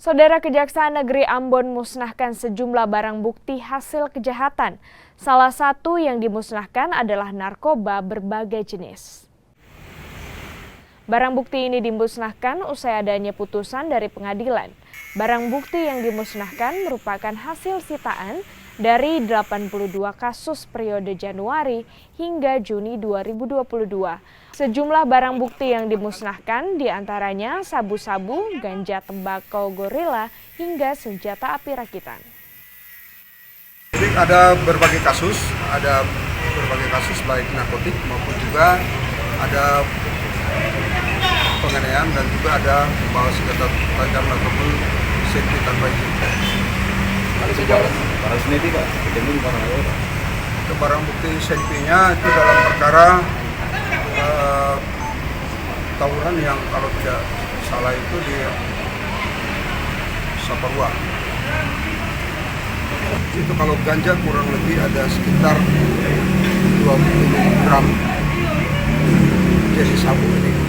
Saudara, Kejaksaan Negeri Ambon musnahkan sejumlah barang bukti hasil kejahatan. Salah satu yang dimusnahkan adalah narkoba berbagai jenis. Barang bukti ini dimusnahkan usai adanya putusan dari pengadilan. Barang bukti yang dimusnahkan merupakan hasil sitaan dari 82 kasus periode Januari hingga Juni 2022. Sejumlah barang bukti yang dimusnahkan diantaranya sabu-sabu, ganja tembakau gorila, hingga senjata api rakitan. Jadi ada berbagai kasus baik narkotik maupun juga ada penganiayaan dan juga ada membawa senjata tajam ataupun senpi tanpa izin. Itu barang bukti senpinya itu dalam perkara tawuran yang kalau tidak salah itu di Saparua. Itu kalau ganja kurang lebih ada sekitar 20 gram jenis sabu ini.